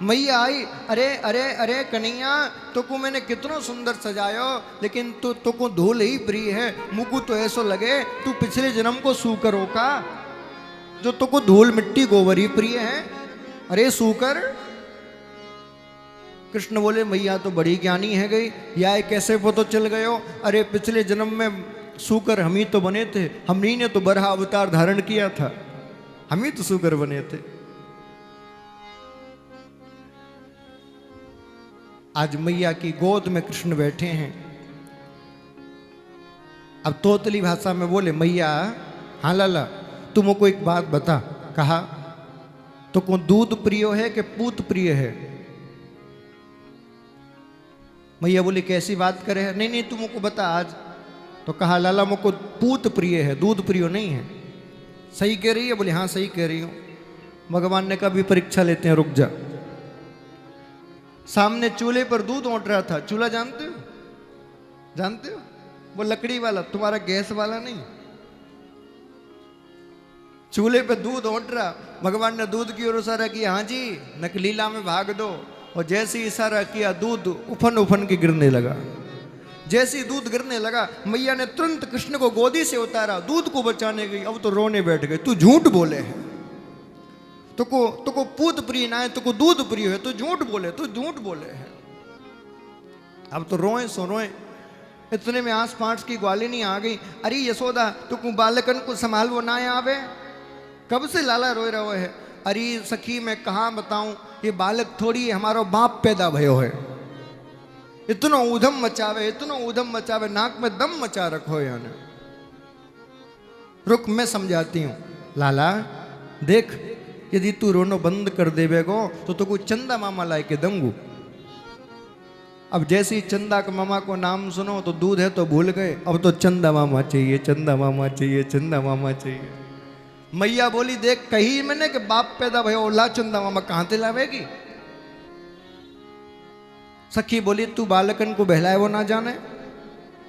मैया आई, अरे अरे अरे कन्हैया, तुको मैंने कितनो सुंदर सजायो, लेकिन तुको धूल ही प्रिय है। मुकु तो ऐसो लगे तू पिछले जन्म को सूकर हो का, जो तुको धूल मिट्टी गोबर ही प्रिय है। अरे सूकर। कृष्ण बोले मैया तो बड़ी ज्ञानी है गई, या कैसे वो तो चल गयो। अरे पिछले जन्म में सूकर हम ही तो बने थे, हमनी ने तो बरहा अवतार धारण किया था, हम ही तो सूकर बने थे। आज मैया की गोद में कृष्ण बैठे हैं। अब तोतली भाषा में बोले मैया, हाँ लाला तुमको एक बात बता। कहा तो को दूध प्रिय है कि पूत प्रिय है। मैया बोली कैसी बात करे है, नहीं नहीं तुमको बता आज। तो कहा लाला मुझको पूत प्रिय है, दूध प्रिय नहीं है। सही कह रही है? बोले हाँ सही कह रही हूं। भगवान ने कहा भी परीक्षा लेते हैं, रुक जा। सामने चूल्हे पर दूध ओंट रहा था। चूल्हा जानते हो? जानते हो? वो लकड़ी वाला, तुम्हारा गैस वाला नहीं। चूल्हे पे दूध ओंट रहा। भगवान ने दूध की ओर इशारा किया, हाँ जी नकलीला में भाग दो। और जैसे ही इशारा किया दूध उफन उफन के गिरने लगा। जैसे ही दूध गिरने लगा मैया ने तुरंत कृष्ण को गोदी से उतारा, दूध को बचाने गई। अब तो रोने बैठ गए, तू झूठ बोले है, तुको पूत प्रिय ना है, तुको दूध प्रिय है, तू झूठ बोले, तू झूठ बोले है। अब तो रोए सो रोए। इतने में आस पास की ग्वालिनी आ गई। अरे यशोदा तुको बालकन को संभालवो ना आवे, कब से लाला रोए रहो है। अरे सखी मैं कहाँ बताऊं, ये बालक थोड़ी हमारो बाप पैदा भयो है। इतनो ऊधम मचावे, इतनो ऊधम मचावे, नाक में दम मचा रखो यानी। रुक मैं समझाती हूं। लाला देख, यदि तू रोनो बंद कर देवेगो तो कोई चंदा मामा लाए के दंगू। अब जैसे ही चंदा के मामा को नाम सुनो तो दूध है तो भूल गए। अब तो चंदा मामा चाहिए, चंदा मामा चाहिए, चंदा मामा चाहिए। मैया बोली देख कही मैंने कि बाप पैदा भयो, ला चंदा मामा कहां से लावेगी। सखी बोली तू बालकन को बहलाए वो ना जाने,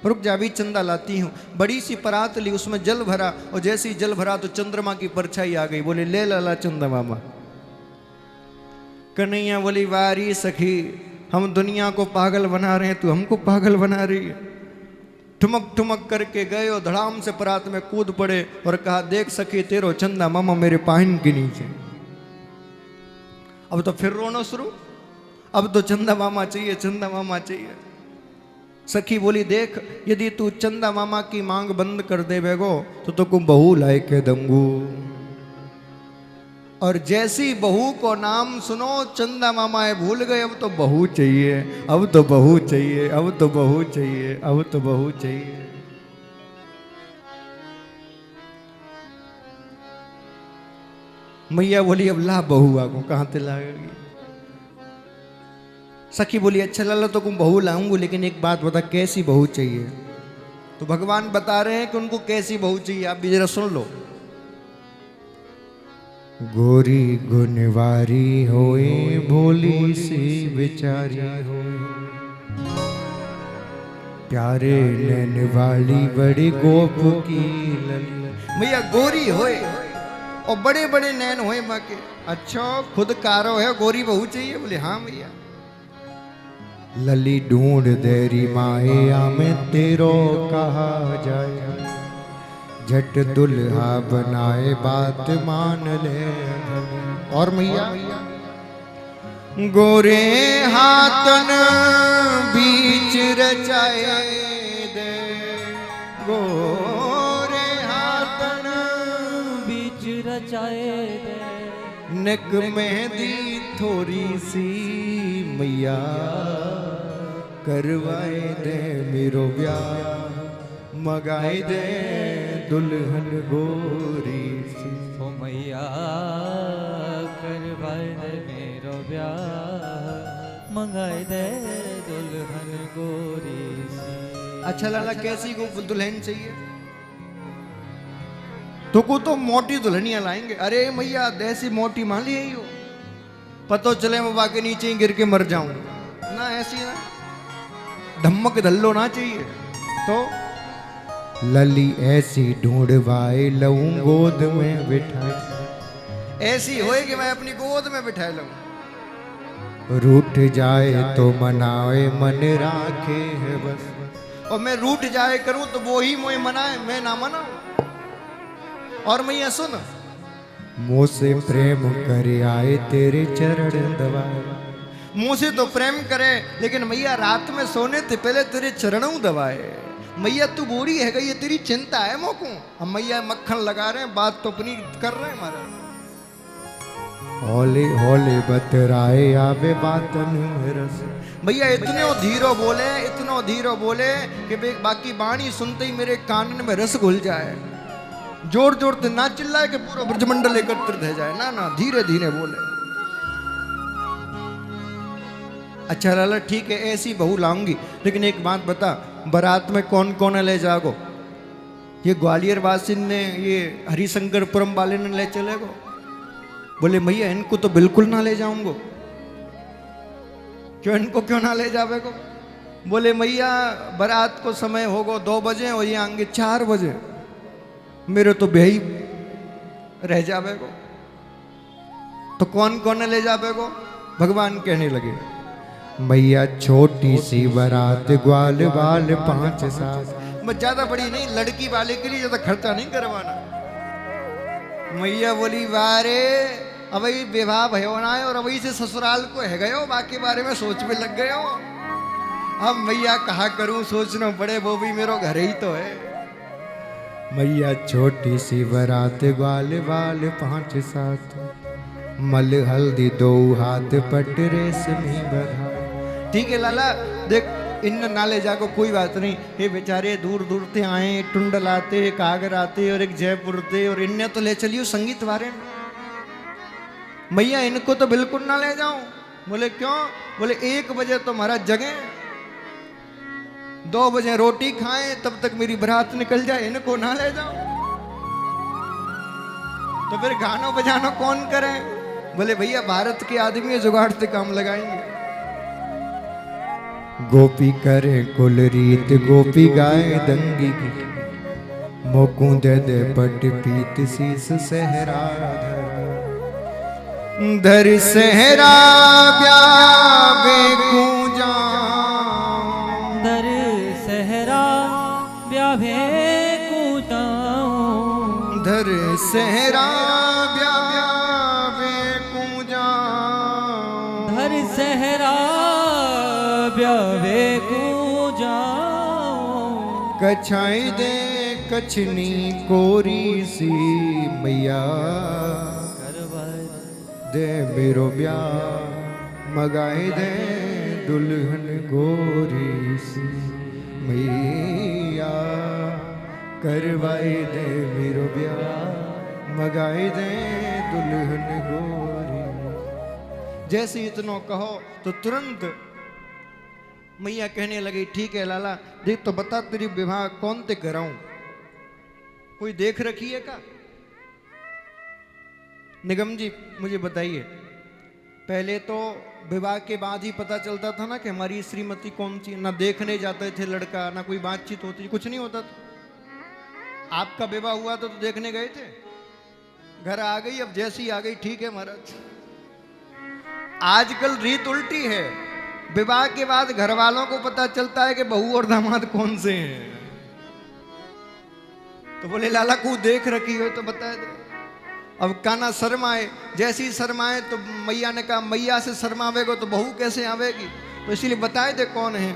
रुक जा भी चंदा लाती हूँ। बड़ी सी परात ली, उसमें जल भरा, और जैसे ही जल भरा तो चंद्रमा की परछाई आ गई। बोले ले लाला चंदा मामा। कन्हैया बोली वारी सखी, हम दुनिया को पागल बना रहे हैं, तू हमको पागल बना रही है। ठुमक ठुमक करके गए और धड़ाम से परात में कूद पड़े और कहा देख सखी तेरो चंदा मामा मेरे पाहिन के नीचे। अब तो फिर रोना शुरू। अब तो चंदा मामा चाहिए, चंदा मामा चाहिए। सखी बोली देख यदि तू चंदा मामा की मांग बंद कर देवेगो तो तुमको बहू लाए के दूंगू। और जैसी बहू को नाम सुनो चंदा मामा है भूल गए। अब तो बहू चाहिए, अब तो बहू चाहिए, अब तो बहू चाहिए, अब तो बहू चाहिए। मैया बोली अब ला बहू आगो, कहां से लाएगी। सखी बोली अच्छा लाला तो तुम बहू लाऊंगी, लेकिन एक बात बता कैसी बहू चाहिए। तो भगवान बता रहे हैं कि उनको कैसी बहू चाहिए, आप भी जरा सुन लो। गोरी गुणवारी होए, भोली सी बेचारी होए, प्यारे नैन वाली बड़ी गोप की लली। भैया गोरी होए और बड़े बड़े नैन होए माँ के। अच्छा खुद कारो है, गोरी बहू चाहिए। बोले हाँ भैया। लली ढूंढ देरी माया में तेरो कहा जाए, झट दुल्हा बनाए बात मान ले। और मैया गोरे हाथन बीच रचाए दे, गोरे हाथन बीच रचाए दे, नेक मेहंदी थोड़ी सी मैया करवाए दे मेरो ब्याह, मगाए दे दुल्हन गोरी सी। ओ मैया करवाए दे मेरो ब्याह, मंगाए दे दुल्हन गोरी सी। अच्छा लाला कैसी को दुल्हन चाहिए। तुको तो मोटी दुल्हनियां लाएंगे। अरे मैया देसी मोटी मान ली हो, पतो चले मैं बाकी नीचे ही गिर के मर जाऊं ना, ऐसी ना धमक धल्लो ना चाहिए। तो लली ऐसी ढूंढवाए लऊं गोद में बिठाए, ऐसी होए कि मैं अपनी गोद में बिठा लूं। रूठ जाए तो मनाए मन राखे है बस। और मैं रूठ जाए करूं तो वो ही मुझे मनाए, मैं ना मनाऊं। और मैया सुन, मुँह से प्रेम करे आए तेरे चरण दबाए। मुंह से तो प्रेम करे, लेकिन मैया रात में सोने से पहले तेरे चरणों दबाए। मैया तू बूढ़ी है गई, ये तेरी चिंता है मोको। हम मैया मक्खन लगा रहे हैं, बात तो अपनी कर रहे हैं हमारा। होले होले बतराए आवे बातन में रस। भैया इतने धीरो बोले, इतनो धीरो बोले कि बाकी बाणी सुनते ही मेरे कान में रस घुल जाए। जोर जोर से ना चिल्लाए कि पूरा ब्रजमंडल एकत्रित हो जाए, ना ना धीरे धीरे बोले। अच्छा लाला ठीक है, ऐसी बहू लाऊंगी, लेकिन एक बात बता, बारात में कौन कौन ले जागो? ये ग्वालियर वासी ने, ये हरिशंकरपुरम वाले ने ले चलेगो? बोले भैया इनको तो बिल्कुल ना ले जाऊंगो। क्यों, इनको क्यों ना ले जावेगो? बोले भैया बारात को समय होगो 2 बजे और ये आएंगे 4 बजे, मेरे तो बेही रह जावेगो। तो कौन कौन ले जावेगो? भगवान कहने लगे, मैया छोटी सी बारात ग्वाल बाल 5 साल, मैं ज्यादा बड़ी नहीं, लड़की वाले के लिए ज्यादा खर्चा नहीं करवाना। मैया बोली वारे अभी विवाह भयो ना है और अभी से ससुराल को है गयो, बाकी बारे में सोच में लग गयो। अब मैया कहा करूं, सोचना पड़े, वो भी मेरो घर ही तो है। मैया छोटी सी बारात ग्वाल बाल 5 सात, मल हल्दी 2 हाथ पट रेशमी बधा। ठीक है लाला देख, इन नाले जाको कोई बात नहीं, ये बेचारे दूर दूर से आए, टुंडल आते, कागर आते और एक जयपुर थे, और इन्हें तो ले चलियो संगीत वारे। मैया इनको तो बिल्कुल ना ले जाऊं। बोले क्यों? बोले 1 बजे तो हमारा जगे, 2 बजे रोटी खाएं, तब तक मेरी बारात निकल जाए, इनको ना ले जाओ। तो फिर गानो बजानो कौन करे? बोले भैया भारत के आदमी जुगाड़ से काम लगाएंगे। गोपी करे कुल रीत, गोपी गाए दंगी की, मोकू दे दे पट पीत शीस सहरा धर सहरा ब्यावे कूजा, धर सहरा ब्यावे कूजा, धर सहरा ब्यावे कूजा, धर सहरा ब्यावे कूजा। कछाई दे कछनी कोरी सी, मैया दे मेरो ब्याह मगाए दे दुल्हन गोरी सी, मैया करवाए दे मेरो ब्याह मगाए दे दुल्हन गोरी। जैसे इतनो कहो तो तुरंत मैया कहने लगी, ठीक है लाला देख तो बता तेरी विवाह कौन ते कराऊं? कोई देख रखी है का? निगम जी मुझे बताइए, पहले तो विवाह के बाद ही पता चलता था ना कि हमारी श्रीमती कौन सी, ना देखने जाते थे लड़का, ना कोई बातचीत होती, कुछ नहीं होता था। आपका विवाह हुआ तो देखने गए थे, घर आ गई, अब जैसी आ गई ठीक है महाराज। आजकल रीत उल्टी है, विवाह के बाद घर वालों को पता चलता है कि बहू और दामाद कौन से हैं। तो बोले लाला को देख रखी हो तो बता दे। अब काना शर्माए, जैसी शर्माए तो मैया ने कहा मैया से शर्मावेगो तो बहू कैसे आवेगी, तो इसीलिए बताए दे कौन है।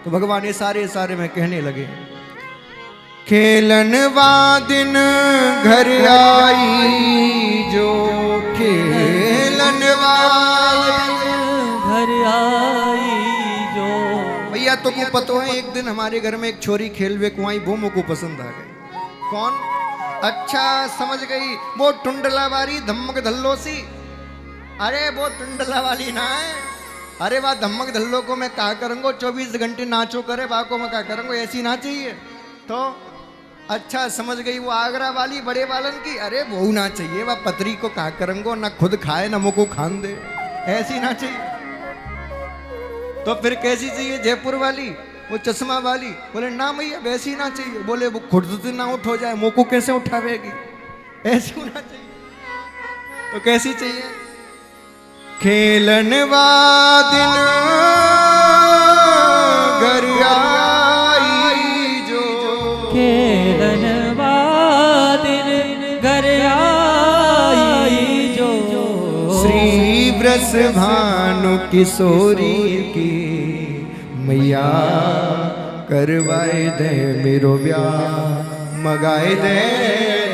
तो भगवान ये सारे में कहने लगे, खेलन वादिन घर आई जो, खेलन वादिन घर आई जो। भैया तो को पतो है, एक दिन हमारे घर में एक छोरी खेलवे कुआई, वो मुझको पसंद आ गई। कौन? अच्छा समझ गई, वो टुंडला वाली धमक धल्लो सी। अरे वो टुंडला वाली ना है, अरे वाह धमक धल्लो को मैं क्या करूंगा, 24 घंटे नाचो करे वाह को मैं क्या करूंगा, ऐसी ना चाहिए। तो अच्छा समझ गई, वो आगरा वाली बड़े वालन की, अरे वो ना चाहिए, वह पतरी को क्या करूंगा, ना खुद खाए ना मुझको खान दे, ऐसी ना चाहिए। तो फिर कैसी चाहिए? जयपुर वाली, वो चश्मा वाली। बोले ना भैया वैसी ना चाहिए। बोले वो खुद से ना उठ हो जाए, मोको कैसे उठावेगी, ऐसी होना चाहिए। तो कैसी चाहिए? खेलन वादिन घर आई जो, खेलन वादिन घर आई जो, श्री ब्रस भानु किशोरी की मैया करवाए दे मेरो ब्याह, मगाए दे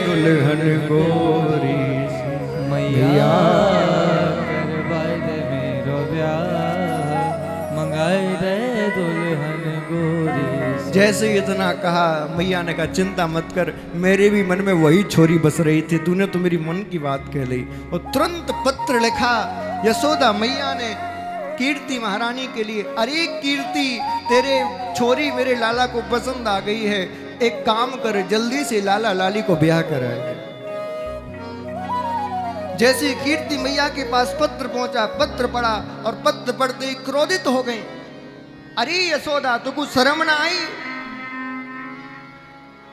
दुल्हन गोरी मैया करवाए दे मेरो ब्याह, मंगाए दे दुल्हन गोरी। जैसे इतना कहा मैया ने कहा चिंता मत कर, मेरे भी मन में वही छोरी बस रही थी, तूने तो मेरी मन की बात कह ली। और तुरंत पत्र लिखा यशोदा मैया ने कीर्ति महारानी के लिए, अरे कीर्ति तेरे छोरी मेरे लाला को पसंद आ गई है, एक काम कर जल्दी से लाला लाली को ब्याह कराए। जैसे कीर्ति मैया के पास पत्र पहुंचा, पत्र पढ़ा और पत्र पढ़ते ही क्रोधित हो गई। अरे यशोदा तो कुछ शर्म ना आई,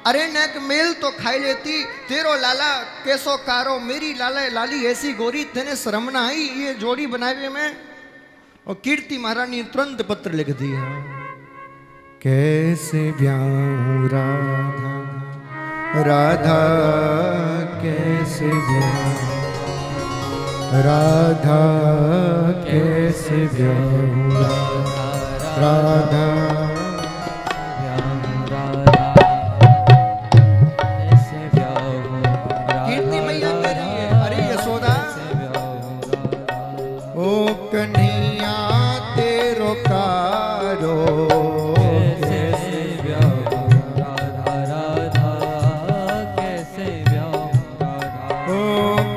अरे नेक मेल तो खाई लेती, तेरो लाला कैसो कारो मेरी लाला लाली ऐसी गोरी, तेने शर्म ना आई ये जोड़ी बनाए में। और कीर्ति महारानी ने तुरंत पत्र लिख दिया, कैसे ब्याहूं राधा राधा कैसे ब्याहूं राधा कैसे ब्याहूं राधा कीर्ति मैया कह रही है, अरे यशोदा ओ कन्हैया तेरो कारो कैसे ब्याहूं राधा राधा, कैसे ब्याहूं राधा, ओ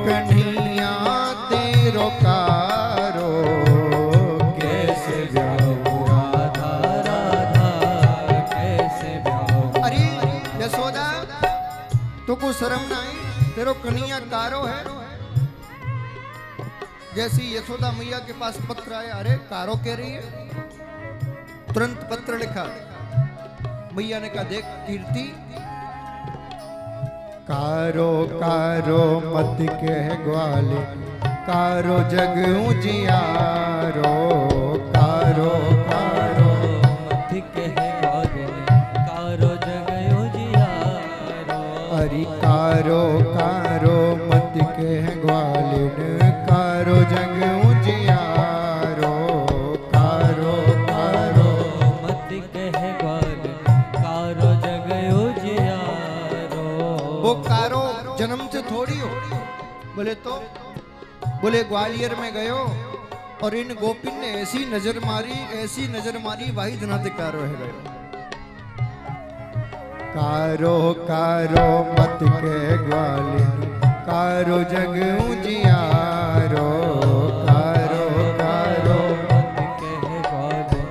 कन्हैया तेरो कारो कैसे ब्याहूं राधा राधा, कैसे ब्याहूं। अरे यशोदा तो को शर्म ना आई, तेरो कन्हैया कारो है। जैसी यशोदा मैया के पास पत्र आया, अरे कारो कह रही है, तुरंत पत्र लिखा। मैया ने कहा देख कीर्ति, कारो कारो मत कह ग्वाले, कारो जग उजियारो, कारो कारो मत कह ग्वाले, कारो जग उजियारो। अरे कारो कारो मत कह ग्वालिन, कारो जग उजियारो, कारो कारो मत कह ग्वाले, कारो जग उजियारो। वो कारो जन्म से थोड़ी हो, बोले तो बोले ग्वालियर में गयो और इन गोपिन ने ऐसी नजर मारी वाही धनाते कारो है गयो। कारो कारो मत के ग्वालिन, कारो जग उजियारो, कारो कारो मत कह ग्वाले,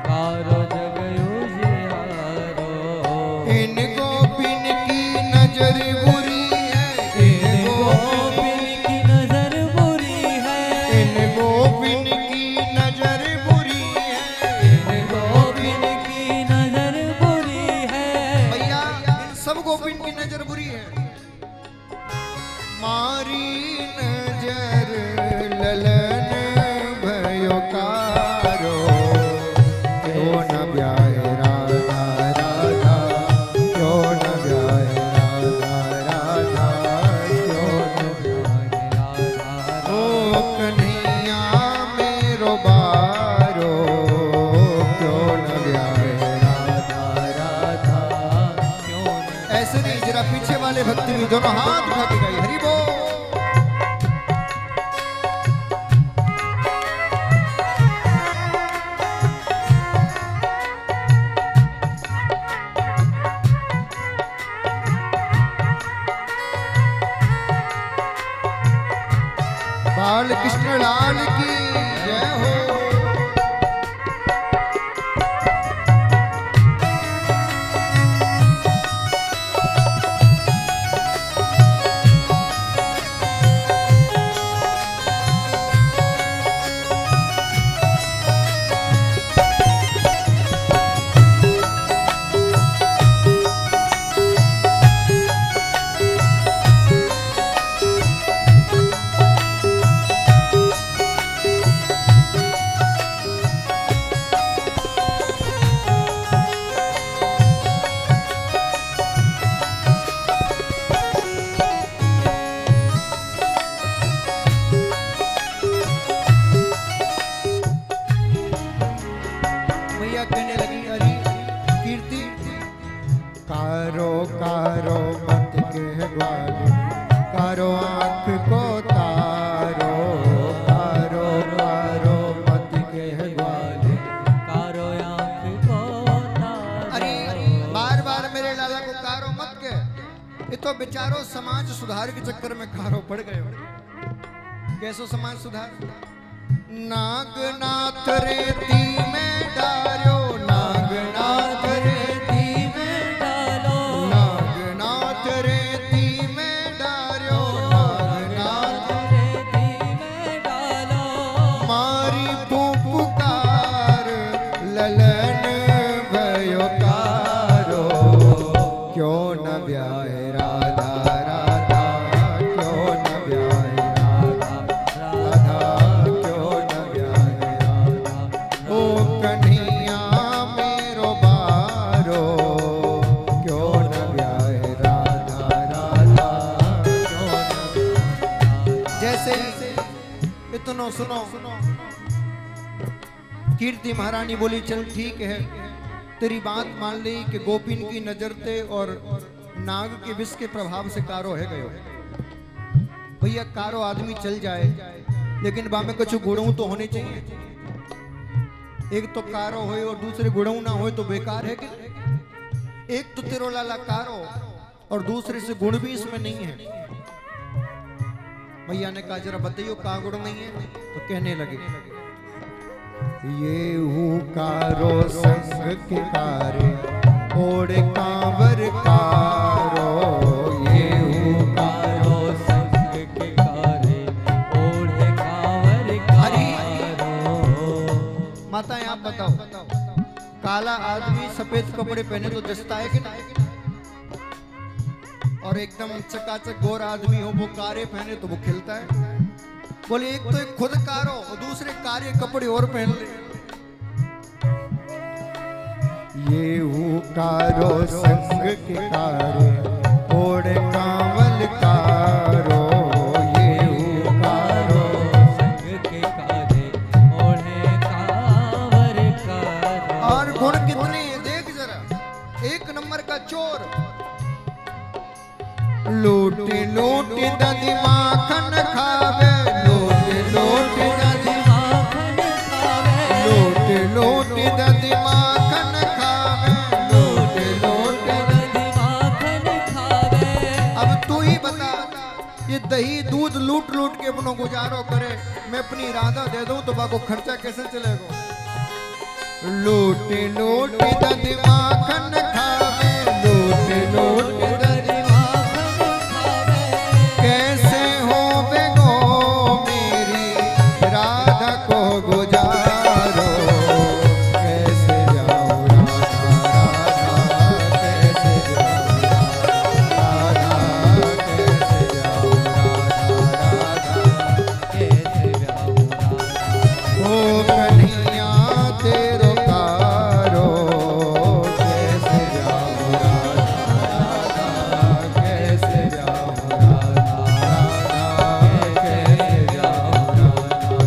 कारो जग उजियारो। इन गोपिन की नजर बुरी है, इन गोपिन की नजर बुरी है, इन गोपिन की नजर बुरी है, इन गोपिन की नजर बुरी है। भैया इन सब गोपिन की नजर बुरी है। मारी नजर ललन भयो कारो, क्यों न ब्याहे राधा राधा, क्यों न ब्याहे राधा राधा, क्यों न ओ कन्हैया मेरो बारो, क्यों न ब्याहे राधा राधा, क्यों न ऐसे नहीं, जरा पीछे वाले भक्ति भी दोनों हाथ उठा के गाइए, हरि बोल। बाल कृष्ण लाल की जय हो। ग्वाले, कारो आँख को तारो, कारो कारो मत कह ग्वाले। कारो आँख को तारो। अरे बार बार मेरे लाला को कारो मत कह, ये तो बेचारो समाज सुधार के चक्कर में कारो पड़ गए हो। कैसो समाज सुधार? नागनाथ रेती में डालो, नागनाथ रेती में डालो, नागनाथ रेती में डालो, नागनाथ रेती में डालो। मारी पुकार ललन भयो कारो, क्यों न ब्याहे राधा राधा, क्यों न ब्याहे राधा राधा, क्यों न ब्याहे राधा। ओ कन्हैया मेरो बारो, क्यों न ब्याहे राधा राधा, क्यों न ब्याहे। जैसे इतनो सुनो, कीर्ति महारानी बोली चल ठीक है, तेरी बात मान ली कि गोपिन की नजर ते और नाग के विष के प्रभाव से कारो है गयो। भैया कारो आदमी चल जाए, लेकिन बा में कुछ गुणों तो होने चाहिए। एक तो कारो हो और दूसरे गुणों ना हो तो बेकार है कि? एक तो तेरो लाला कारो और दूसरे से गुण भी इसमें नहीं है। भैया ने कहा जरा बताइयो का गुण नहीं है? तो कहने लगे ये हूँ कारो संग के कारे, ओढ़ कांवर कारो, ये हूँ कारो संग के कारे, ओढ़े कांवर कारो। माताएं आप बताओ, काला आदमी सफेद कपड़े पहने तो जचता है कि नहीं? और एकदम चकाचक गोरा आदमी हो वो कारे पहने तो वो खिलता है। बोले एक तो एक खुद कारो और दूसरे कारे कपड़े और पहन ले। ये हूँ कारो संग के कारे, ओढ़ कांवल कारो, ये हूँ कारो संग के कारे, ओढ़े कांवर कारो। और गुण कितने हैं देख जरा, एक नंबर का चोर। लूटी लूटी दधी माखन खावे, लूटी लूटी दधी माखन खावे, लूटी लूटी दधी माखन खावे, लूटी लूटी दधी माखन खावे। अब तू ही बता, ये दही दूध लूट लूट के अपनो गुजारो करे, मैं अपनी राधा दे दूं तो बाको खर्चा कैसे चलेगा? लूटी लूटी दधी माखन खावे, लूटी लूटी दधी माखन खावे। कैसे हो बेगो मेरी राधा को गुजारो, कैसे जाऊं राधा राधा, कैसे जाऊं राधा, कैसे जाऊं राधा राधा, कैसे जाऊं राधा। ओ कन्हैया तेरो कारो, कैसे जाऊं राधा राधा, कैसे जाऊं राधा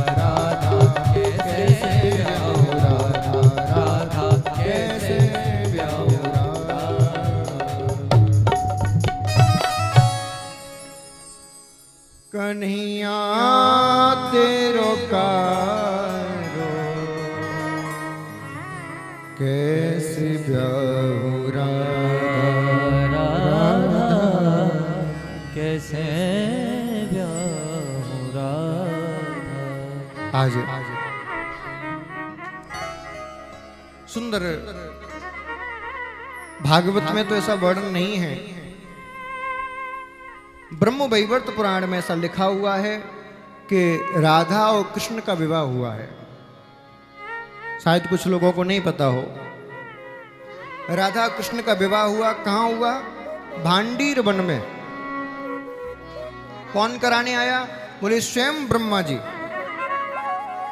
राधा, कैसे जाऊं राधा राधा, कैसे जाऊं राधा कन्हैया तेरो कारो, कैसे ब्याहूं राधा राधा, कैसे ब्याहूं राधा। आज सुंदर भागवत में तो ऐसा वर्णन नहीं है, ब्रह्म वैवर्त पुराण में ऐसा लिखा हुआ है कि राधा और कृष्ण का विवाह हुआ है। शायद कुछ लोगों को नहीं पता हो। राधा कृष्ण का विवाह हुआ, कहाँ हुआ? भांडीर वन में। कौन कराने आया? बोले स्वयं ब्रह्मा जी।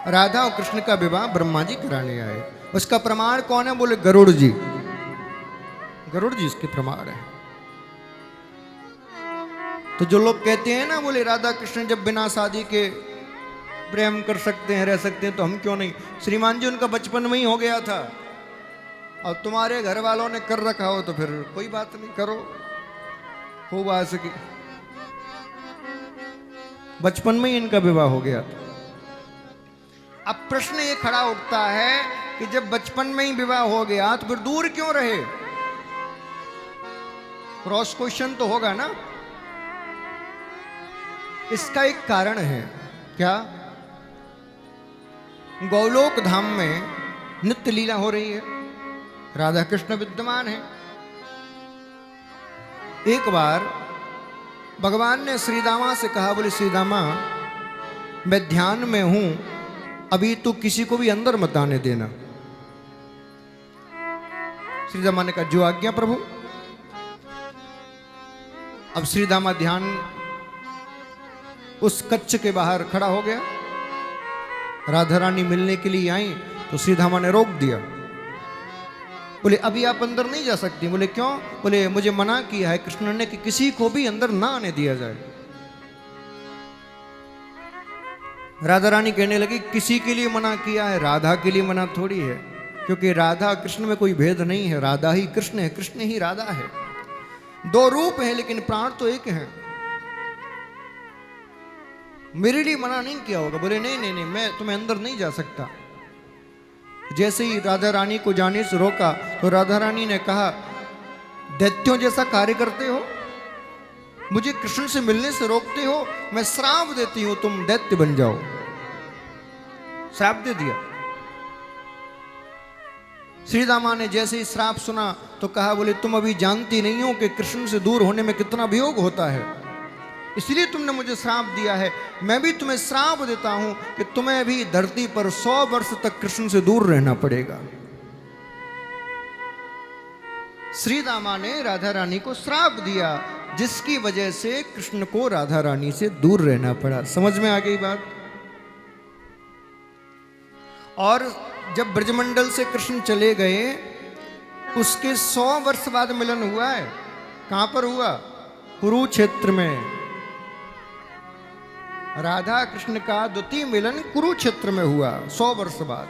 राधा और कृष्ण का विवाह ब्रह्मा जी कराने आए। उसका प्रमाण कौन है? बोले गरुड़ जी। गरुड़ जी इसके प्रमाण है। तो जो लोग कहते हैं ना, बोले राधा कृष्ण जब बिना शादी के प्रेम कर सकते हैं, रह सकते हैं, तो हम क्यों नहीं? श्रीमान जी उनका बचपन में ही हो गया था, और तुम्हारे घर वालों ने कर रखा हो तो फिर कोई बात नहीं, करो, खूब आ सके। बचपन में ही इनका विवाह हो गया था। अब प्रश्न ये खड़ा उठता है कि जब बचपन में ही विवाह हो गया तो फिर दूर क्यों रहे? क्रॉस क्वेश्चन तो होगा ना। इसका एक कारण है। क्या? गौलोक धाम में नित्य लीला हो रही है, राधा कृष्ण विद्यमान है। एक बार भगवान ने श्रीदामा से कहा, बोले श्रीदामा मैं ध्यान में हूं, अभी तू किसी को भी अंदर मत आने देना। श्रीदामा ने कहा जो आज्ञा प्रभु। अब श्रीदामा ध्यान उस कच्छ के बाहर खड़ा हो गया। राधा रानी मिलने के लिए आई तो श्रीदामा ने रोक दिया। बोले अभी आप अंदर नहीं जा सकती। बोले क्यों? बोले मुझे मना किया है कृष्ण ने कि किसी को भी अंदर ना आने दिया जाए। राधा रानी कहने लगी किसी के लिए मना किया है, राधा के लिए मना थोड़ी है, क्योंकि राधा कृष्ण में कोई भेद नहीं है। राधा ही कृष्ण है, कृष्ण ही राधा है। दो रूप है लेकिन प्राण तो एक है। मेरे लिए मना नहीं किया होगा। बोले नहीं नहीं नहीं, मैं तुम्हें अंदर नहीं जा सकता। जैसे ही राधा रानी को जाने से रोका तो राधा रानी ने कहा दैत्यों जैसा कार्य करते हो, मुझे कृष्ण से मिलने से रोकते हो, मैं श्राप देती हूं तुम दैत्य बन जाओ। श्राप दे दिया। श्रीदामा ने जैसे ही श्राप सुना तो कहा बोले तुम अभी जानती नहीं हो कि कृष्ण से दूर होने में कितना वियोग होता है, इसलिए तुमने मुझे श्राप दिया है। मैं भी तुम्हें श्राप देता हूं कि तुम्हें भी धरती पर 100 वर्ष तक कृष्ण से दूर रहना पड़ेगा। श्रीदामा ने राधा रानी को श्राप दिया, जिसकी वजह से कृष्ण को राधा रानी से दूर रहना पड़ा। समझ में आ गई बात? और जब ब्रजमंडल से कृष्ण चले गए उसके 100 वर्ष बाद मिलन हुआ है। कहां पर हुआ? कुरुक्षेत्र में। राधा कृष्ण का द्वितीय मिलन कुरुक्षेत्र में हुआ 100 वर्ष बाद।